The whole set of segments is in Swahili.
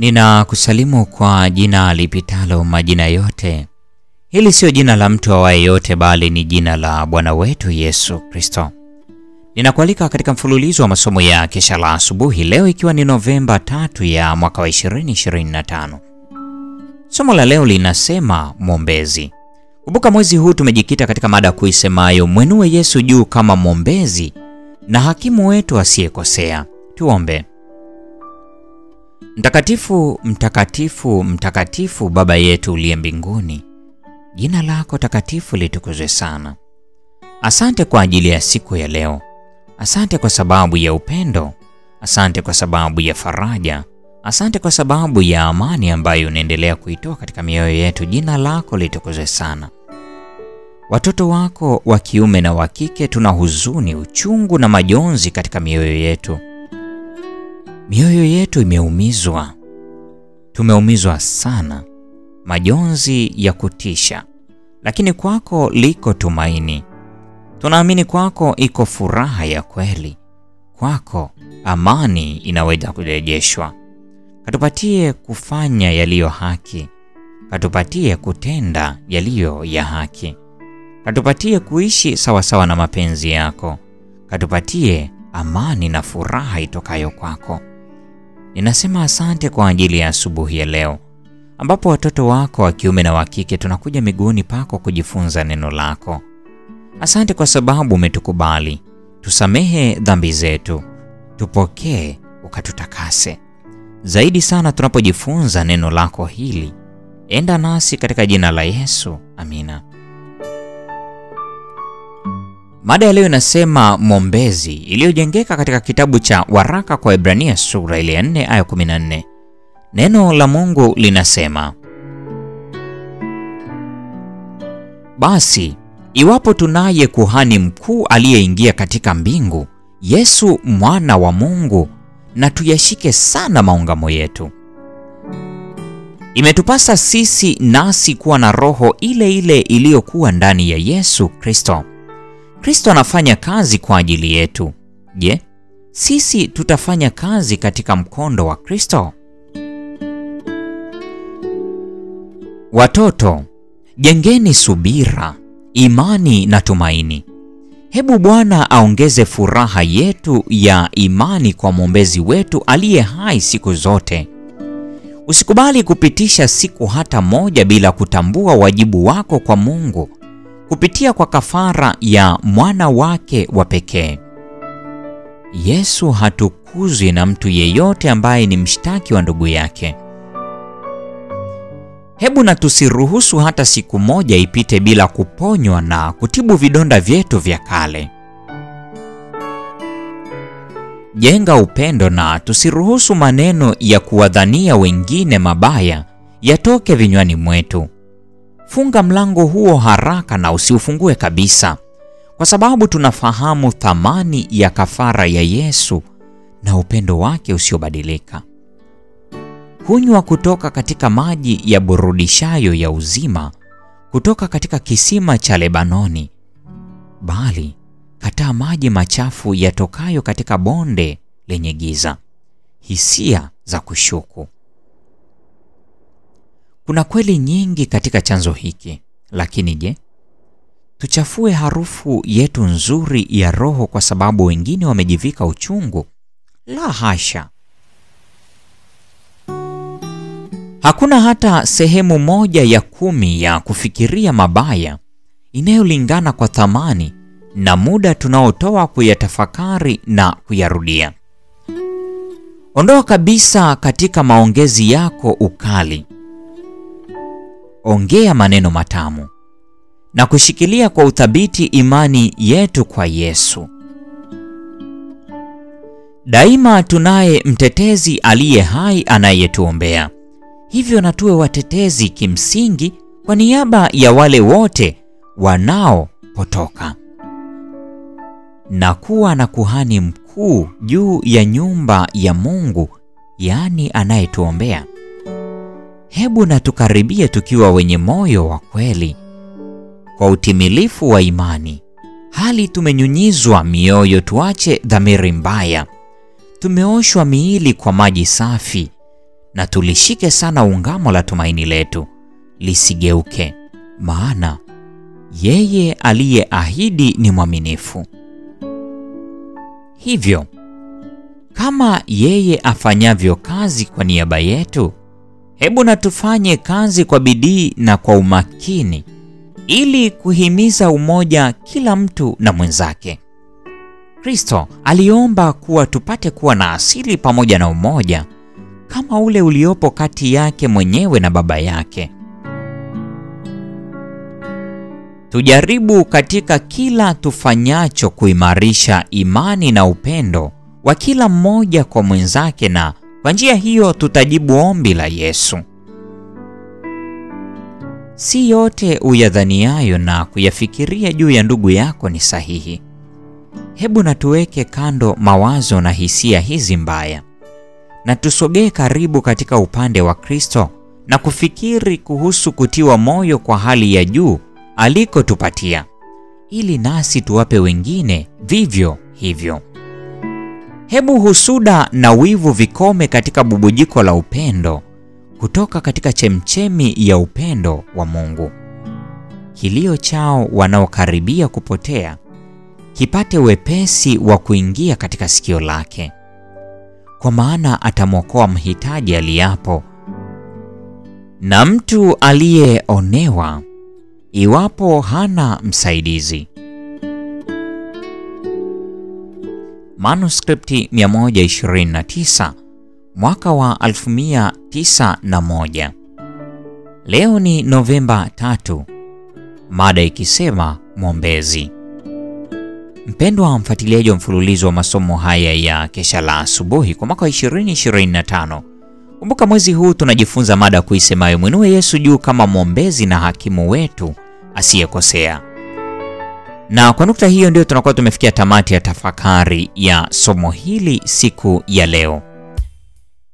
Ninakusalimu kwa jina lipitalo majina yote. Hili sio jina la mtu awaye yote, bali ni jina la Bwana wetu Yesu Kristo. Ninakualika katika mfululizo wa masomo ya kesha la asubuhi leo, ikiwa ni Novemba 3 ya mwaka wa 2025. Somo la leo linasema mwombezi. Kumbuka mwezi huu tumejikita katika mada kuisemayo mwenue Yesu juu kama mwombezi na hakimu wetu asiyekosea. Tuombe. Mtakatifu, mtakatifu, mtakatifu Baba yetu uliye mbinguni, jina lako takatifu litukuzwe sana. Asante kwa ajili ya siku ya leo. Asante kwa sababu ya upendo. Asante kwa sababu ya faraja. Asante kwa sababu ya amani ambayo unaendelea kuitoa katika mioyo yetu. Jina lako litukuzwe sana. Watoto wako wa kiume na wa kike tuna huzuni, uchungu na majonzi katika mioyo yetu. Mioyo yetu imeumizwa. Tumeumizwa sana. Majonzi ya kutisha. Lakini kwako liko tumaini. Tunaamini kwako iko furaha ya kweli. Kwako amani inaweza kurejeshwa. Katupatie kufanya yaliyo haki. Katupatie kutenda yaliyo ya haki. Katupatie kuishi sawasawa na mapenzi yako. Katupatie amani na furaha itokayo kwako. Ninasema asante kwa ajili ya asubuhi ya leo, ambapo watoto wako wa kiume na wa kike tunakuja miguuni pako kujifunza neno lako. Asante kwa sababu umetukubali. Tusamehe dhambi zetu. Tupokee ukatutakase. Zaidi sana tunapojifunza neno lako hili. Enda nasi katika jina la Yesu. Amina. Mada ya leo inasema mwombezi, iliyojengeka katika kitabu cha waraka kwa Ibrania sura ile ya 4 aya 14. Neno la Mungu linasema, basi iwapo tunaye kuhani mkuu aliyeingia katika mbingu, Yesu mwana wa Mungu, na tuyashike sana maungamo yetu. Imetupasa sisi nasi kuwa na roho ile ile iliyokuwa ndani ya Yesu Kristo. Kristo anafanya kazi kwa ajili yetu. Je, sisi tutafanya kazi katika mkondo wa Kristo? Watoto, jengeni subira, imani na tumaini. Hebu Bwana aongeze furaha yetu ya imani kwa mwombezi wetu aliye hai siku zote. Usikubali kupitisha siku hata moja bila kutambua wajibu wako kwa Mungu kupitia kwa kafara ya mwana wake wa pekee. Yesu hatukuzwi na mtu yeyote ambaye ni mshtaki wa ndugu yake. Hebu na tusiruhusu hata siku moja ipite bila kuponywa na kutibu vidonda vyetu vya kale. Jenga upendo na tusiruhusu maneno ya kuwadhania wengine mabaya yatoke vinywani mwetu. Funga mlango huo haraka na usiufungue kabisa, kwa sababu tunafahamu thamani ya kafara ya Yesu na upendo wake usiobadilika. Kunywa kutoka katika maji ya burudishayo ya uzima, kutoka katika kisima cha Lebanoni, bali kataa maji machafu yatokayo katika bonde lenye giza, hisia za kushuku. Kuna kweli nyingi katika chanzo hiki, lakini je, tuchafue harufu yetu nzuri ya roho kwa sababu wengine wamejivika uchungu? La hasha. Hakuna hata sehemu moja ya 10 ya kufikiria mabaya inayolingana kwa thamani na muda tunaotoa kuyatafakari na kuyarudia. Ondoa kabisa katika maongezi yako ukali. Ongea maneno matamu na kushikilia kwa uthabiti imani yetu kwa Yesu. Daima tunaye mtetezi aliye hai anayetuombea. Hivyo na tuwe watetezi kimsingi kwa niaba ya wale wote wanaopotoka. Na kuwa na kuhani mkuu juu ya nyumba ya Mungu, yaani anayetuombea. Hebu na tukaribie tukiwa wenye moyo wa kweli, kwa utimilifu wa imani, hali tumenyunyizwa mioyo, tuache dhamiri mbaya. Tumeoshwa miili kwa maji safi na tulishike sana ungamo la tumaini letu lisigeuke, maana yeye aliyeahidi ni mwaminifu. Hivyo, kama yeye afanyavyo kazi kwa niaba yetu, hebu na tufanye kazi kwa bidii na kwa umakini, ili kuhimiza umoja kila mtu na mwenzake. Kristo aliomba kuwa tupate kuwa na asili pamoja na umoja kama ule uliopo kati yake mwenyewe na Baba yake. Tujaribu katika kila tufanyacho kuimarisha imani na upendo wa kila mmoja kwa mwenzake, na kwa njia hiyo tutajibu ombi la Yesu: si yote uyadhaniayo na kuyafikiria juu ya ndugu yako ni sahihi. Hebu na tuweke kando mawazo na hisia hizi mbaya, na tusogee karibu katika upande wa Kristo na kufikiri kuhusu kutiwa moyo kwa hali ya juu alikotupatia, ili nasi tuwape wengine vivyo hivyo. Hebu husuda na wivu vikome katika bubujiko la upendo kutoka katika chemchemi ya upendo wa Mungu. Kilio chao wanaokaribia kupotea kipate wepesi wa kuingia katika sikio lake, kwa maana atamwokoa mhitaji aliyapo na mtu aliyeonewa iwapo hana msaidizi. Manuskripti 129 mwaka wa 1901. Leo ni Novemba 3, mada ikisema mwombezi. Mpendwa mfuatiliaji wa mfululizo wa masomo haya ya Kesha la Asubuhi kwa mwaka 2025, kumbuka mwezi huu tunajifunza mada kuisemayo mwinue Yesu juu kama mwombezi na hakimu wetu asiyekosea. Na kwa nukta hiyo ndio tunakuwa tumefikia tamati ya tafakari ya somo hili siku ya leo.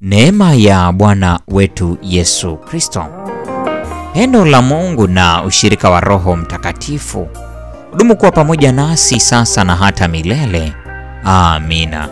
Neema ya Bwana wetu Yesu Kristo, pendo la Mungu na ushirika wa Roho Mtakatifu udumu kuwa pamoja nasi sasa na hata milele. Amina.